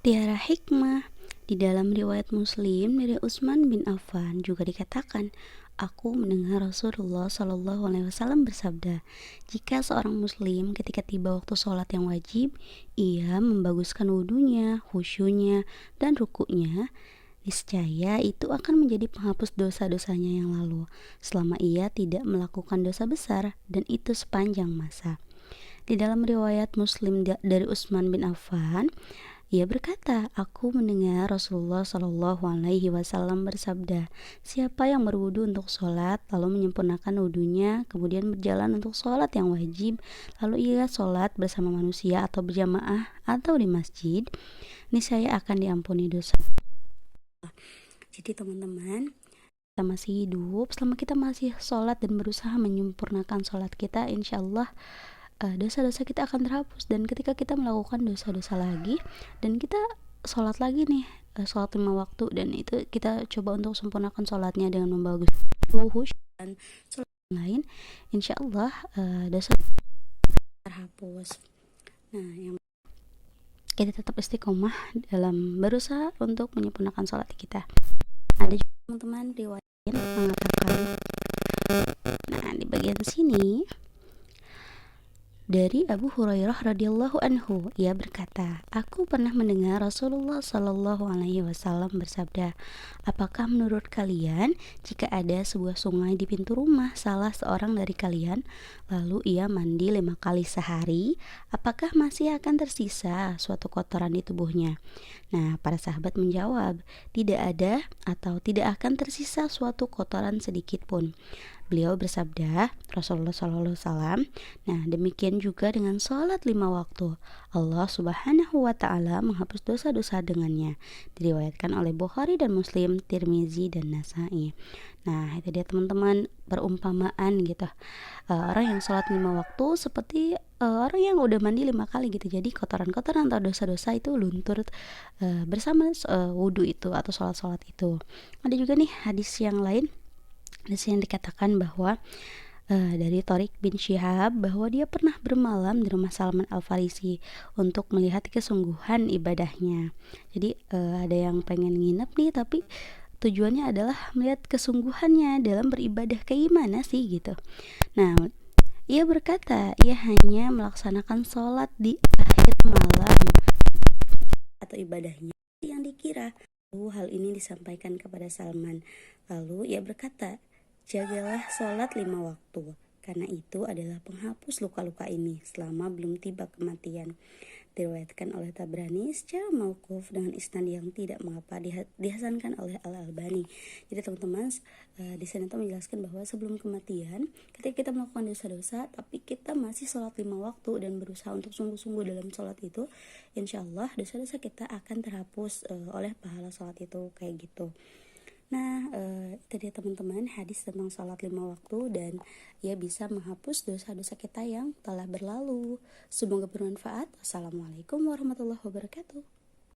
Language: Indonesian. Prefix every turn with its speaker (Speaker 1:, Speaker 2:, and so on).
Speaker 1: Tiara hikmah. Di dalam riwayat Muslim dari Utsman bin Affan juga dikatakan, aku mendengar Rasulullah Shallallahu Alaihi Wasallam bersabda, jika seorang Muslim ketika tiba waktu sholat yang wajib, ia membaguskan wudhunya, khusyunya, dan rukuknya, niscaya itu akan menjadi penghapus dosa-dosanya yang lalu, selama ia tidak melakukan dosa besar, dan itu sepanjang masa. Di dalam riwayat Muslim dari Utsman bin Affan, ia berkata, aku mendengar Rasulullah Shallallahu Alaihi Wasallam bersabda, siapa yang berwudu untuk sholat, lalu menyempurnakan wudunya, kemudian berjalan untuk sholat yang wajib, lalu ia sholat bersama manusia atau berjamaah atau di masjid, niscaya akan diampuni dosa. Jadi teman-teman, kita masih hidup, selama kita masih sholat dan berusaha menyempurnakan sholat kita, insya Allah dosa-dosa kita akan terhapus. Dan ketika kita melakukan dosa-dosa lagi dan kita sholat lagi nih, sholat 5 waktu, dan itu kita coba untuk sempurnakan sholatnya dengan membagus khusyuk dan sholat lain, insya Allah dosa terhapus. Nah, yang kita tetap istiqomah dalam berusaha untuk menyempurnakan sholat kita. Ada juga teman-teman riwayat mengatakan, nah di bagian sini dari Abu Hurairah radhiyallahu anhu, ia berkata, aku pernah mendengar Rasulullah Shallallahu Alaihi Wasallam bersabda, apakah menurut kalian jika ada sebuah sungai di pintu rumah salah seorang dari kalian, lalu ia mandi 5 kali sehari, apakah masih akan tersisa suatu kotoran di tubuhnya? Nah, para sahabat menjawab, tidak ada atau tidak akan tersisa suatu kotoran sedikit pun. Beliau bersabda, Rasulullah SAW, nah demikian juga dengan sholat 5 waktu. Allah Subhanahu wa Ta'ala menghapus dosa-dosa dengannya. Diriwayatkan oleh Bukhari dan Muslim, Tirmizi dan Nasai. Nah, itu dia teman-teman perumpamaan gitu. Orang yang sholat 5 waktu seperti orang yang udah mandi 5 kali gitu. Jadi kotoran-kotoran atau dosa-dosa itu luntur bersama wudhu itu atau sholat-sholat itu. Ada juga nih hadis yang lain, hadis yang dikatakan bahwa dari Tariq bin Syihab bahwa dia pernah bermalam di rumah Salman Al-Farisi untuk melihat kesungguhan ibadahnya. Jadi ada yang pengen nginep nih, tapi tujuannya adalah melihat kesungguhannya dalam beribadah kayak gimana sih gitu. Nah, ia berkata ia hanya melaksanakan sholat di akhir malam atau ibadahnya yang dikira. Lalu hal ini disampaikan kepada Salman. Lalu ia berkata, jagalah sholat 5 waktu, karena itu adalah penghapus luka-luka ini selama belum tiba kematian. Diriwayatkan oleh Tabrani secara mauquf dengan isnad yang tidak mengapa, dihasankan oleh Al-Albani. Jadi teman-teman, di sini tuh menjelaskan bahwa sebelum kematian, ketika kita melakukan dosa-dosa tapi kita masih sholat 5 waktu dan berusaha untuk sungguh-sungguh dalam sholat itu, insya Allah dosa-dosa kita akan terhapus oleh pahala sholat itu, kayak gitu. Nah, itu dia teman-teman hadis tentang sholat 5 waktu dan ia bisa menghapus dosa-dosa kita yang telah berlalu. Semoga bermanfaat. Wassalamualaikum warahmatullahi wabarakatuh.